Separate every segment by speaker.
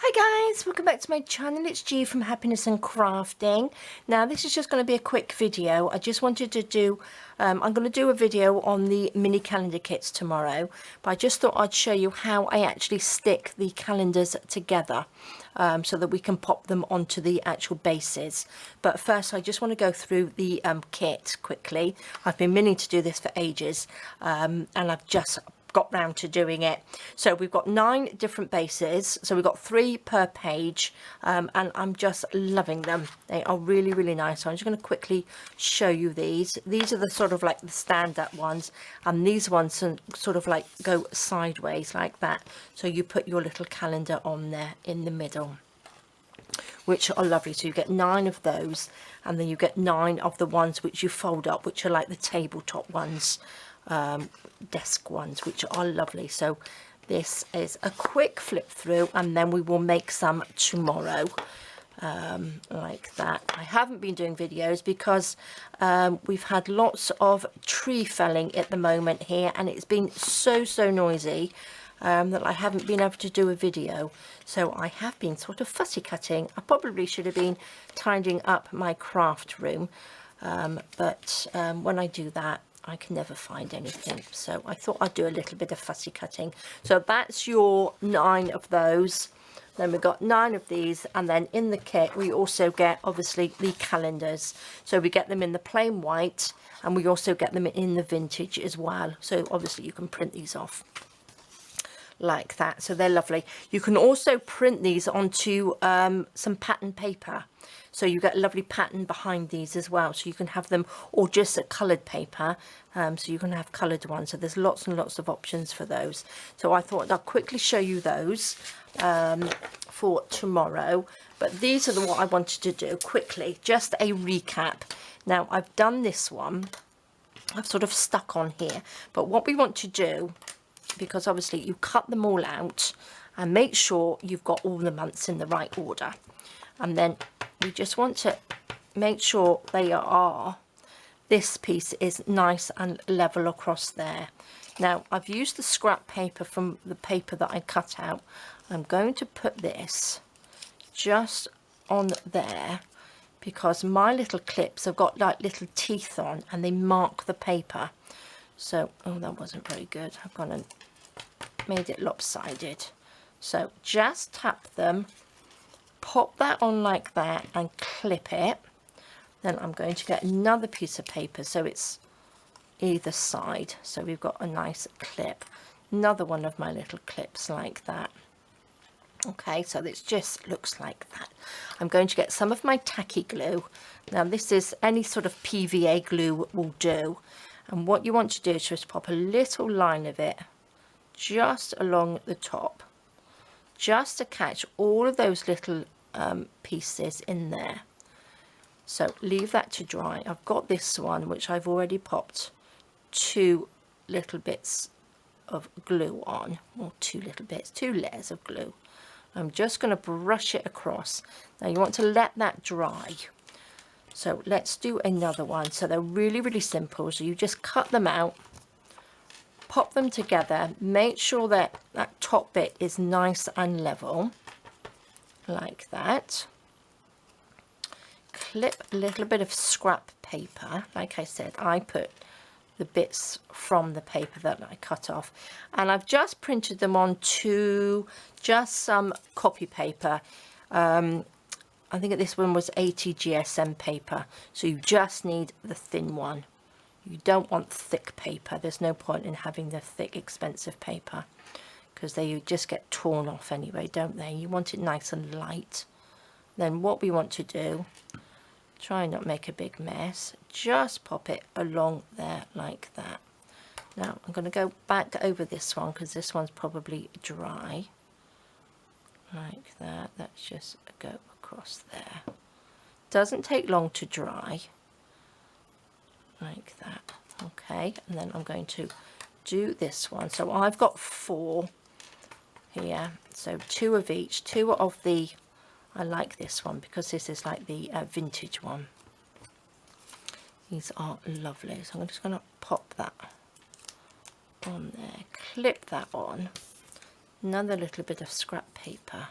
Speaker 1: Hi guys, welcome back to my channel. It's G from Happiness and Crafting. Now this is just going to be a quick video. I just wanted to do, I'm going to do a video on the mini calendar kits tomorrow, but I just thought I'd show you how I actually stick the calendars together so that we can pop them onto the actual bases. But first I just want to go through the kit quickly. I've been meaning to do this for ages and I've just got round to doing it. So we've got 9 different bases, so we've got 3 per page, and I'm just loving them. They are really nice. So I'm just going to quickly show you these. These are the sort of like the stand-up ones, and these ones sort of like go sideways like that, so you put your little calendar on there in the middle, which are lovely. So you get 9 of those, and then you get 9 of the ones which you fold up, which are like the tabletop ones, desk ones, which are lovely. So this is a quick flip through, and then we will make some tomorrow, like that. I haven't been doing videos because we've had lots of tree felling at the moment here, and it's been so noisy that I haven't been able to do a video. So I have been sort of fussy cutting. I probably should have been tidying up my craft room, but when I do that I can never find anything, so I thought I'd do a little bit of fussy cutting. So that's your 9 of those. Then we've got 9 of these, and then in the kit we also get obviously the calendars. So we get them in the plain white, and we also get them in the vintage as well. So obviously you can print these off like that, so they're lovely. You can also print these onto some pattern paper, so you get a lovely pattern behind these as well. So you can have them, or just a coloured paper, so you can have coloured ones. So there's lots and lots of options for those. So I thought I'll quickly show you those for tomorrow. But these are what I wanted to do quickly, just a recap. Now I've done this one, I've sort of stuck on here, but what we want to do, because obviously you cut them all out and make sure you've got all the months in the right order, and then we just want to make sure they are, this piece is nice and level across there. Now I've used the scrap paper from the paper that I cut out. I'm going to put this just on there because my little clips have got like little teeth on and they mark the paper. So, oh, that wasn't very good. I've gone and made it lopsided. So just tap them, pop that on like that and clip it. Then I'm going to get another piece of paper so it's either side, so we've got a nice clip. Another one of my little clips like that. Okay, so this just looks like that. I'm going to get some of my tacky glue. Now this is any sort of PVA glue will do, and what you want to do is just pop a little line of it just along the top, just to catch all of those little pieces in there. So leave that to dry. I've got this one which I've already popped 2 little bits of glue on, or 2 little bits, 2 layers of glue. I'm just going to brush it across. Now you want to let that dry. So let's do another one. So they're really simple. So you just cut them out, pop them together, make sure that that top bit is nice and level like that. Clip a little bit of scrap paper. Like I said, I put the bits from the paper that I cut off, and I've just printed them onto just some copy paper. I think this one was 80 GSM paper, so you just need the thin one. You don't want thick paper. There's no point in having the thick expensive paper because they just get torn off anyway, don't they? You want it nice and light. Then what we want to do, try and not make a big mess, just pop it along there like that. Now I'm going to go back over this one because this one's probably dry like that. Let's just go across there. Doesn't take long to dry like that. Okay, and then I'm going to do this one. So I've got 4 here, so 2 of each. 2 of the, I like this one because this is like the vintage one. These are lovely. So I'm just going to pop that on there, clip that on, another little bit of scrap paper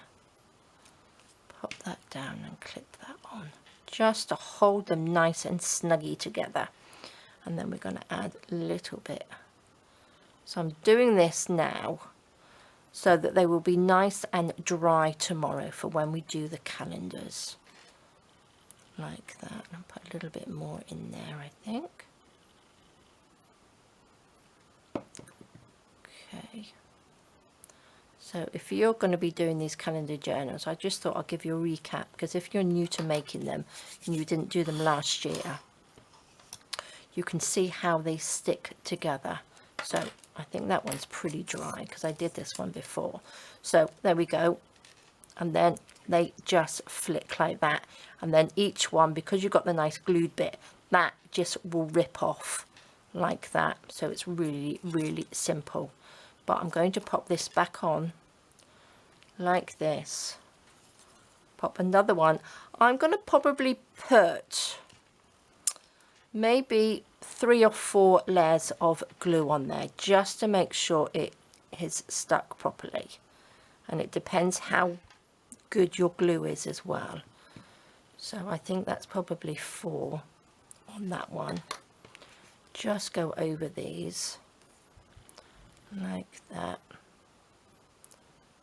Speaker 1: pop that down and clip that on, just to hold them nice and snuggy together. And then we're going to add a little bit. So I'm doing this now so that they will be nice and dry tomorrow for when we do the calendars. Like that. And put a little bit more in there, I think. Okay. So if you're going to be doing these calendar journals, I just thought I'd give you a recap, because if you're new to making them and you didn't do them last year, you can see how they stick together. So I think that one's pretty dry because I did this one before. So there we go. And then they just flick like that. And then each one, because you've got the nice glued bit, that just will rip off like that. So it's really, really simple. But I'm going to pop this back on like this. Pop another one. I'm going to probably put maybe 3 or 4 layers of glue on there, just to make sure it is stuck properly. And it depends how good your glue is as well. So I think that's probably 4 on that one. Just go over these like that.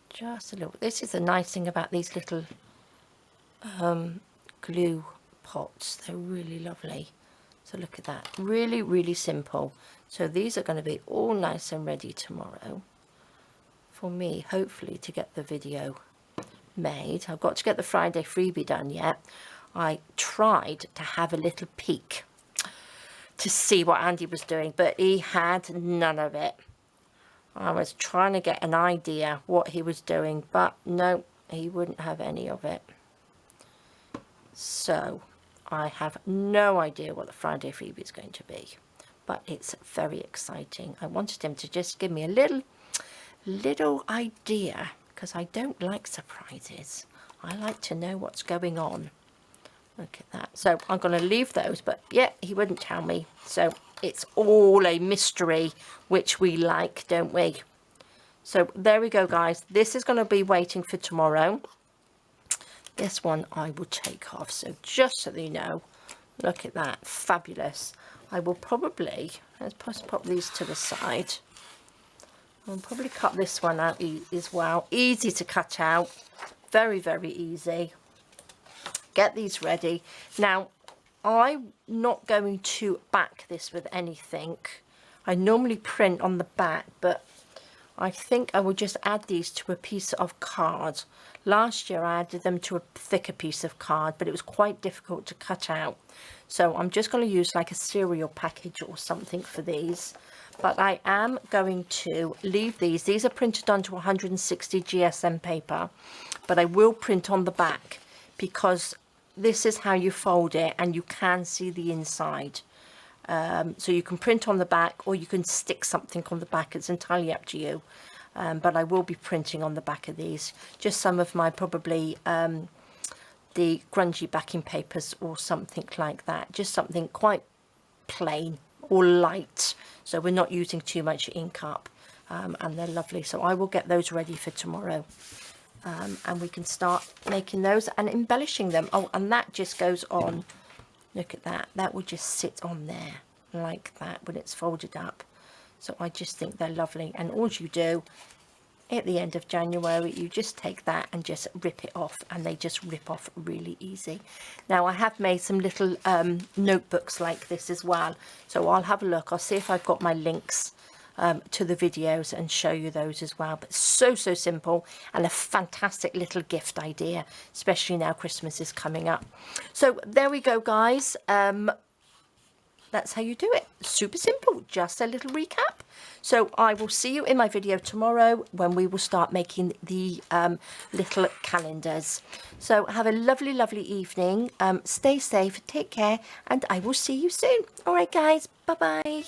Speaker 1: Just a little. This is the nice thing about these little glue pots. They're really lovely. So look at that. Really, really simple. So these are going to be all nice and ready tomorrow for me, hopefully, to get the video made. I've got to get the Friday freebie done yet. I tried to have a little peek to see what Andy was doing, but he had none of it. I was trying to get an idea what he was doing, but no, he wouldn't have any of it. So I have no idea what the Friday freebie is going to be, but it's very exciting. I wanted him to just give me a little idea, because I don't like surprises. I like to know what's going on. Look at that. So I'm going to leave those, but yeah, he wouldn't tell me. So it's all a mystery, which we like, don't we? So there we go, guys. This is going to be waiting for tomorrow. This one I will take off. So just so you know, look at that. Fabulous. I will probably, let's pop these to the side. I'll probably cut this one out as well. Easy to cut out. Very, very easy. Get these ready. Now, I'm not going to back this with anything. I normally print on the back, but I think I will just add these to a piece of card. Last year I added them to a thicker piece of card, but it was quite difficult to cut out. So I'm just going to use like a cereal package or something for these. But I am going to leave these. These are printed onto 160 GSM paper, but I will print on the back, because this is how you fold it and you can see the inside. So you can print on the back, or you can stick something on the back. It's entirely up to you. But I will be printing on the back of these. Just some of my probably the grungy backing papers or something like that. Just something quite plain or light. So we're not using too much ink up. And they're lovely. So I will get those ready for tomorrow. And we can start making those and embellishing them. Oh, and that just goes on. Look at that. That will just sit on there like that when it's folded up. So I just think they're lovely. And all you do at the end of January, you just take that and just rip it off, and they just rip off really easy. Now I have made some little notebooks like this as well. So I'll have a look. I'll see if I've got my links to the videos and show you those as well. But so simple, and a fantastic little gift idea, especially now Christmas is coming up. So there we go, guys. That's how you do it. Super simple. Just a little recap. So I will see you in my video tomorrow when we will start making the little calendars. So have a lovely evening. Stay safe, take care, and I will see you soon. All right, guys. Bye bye.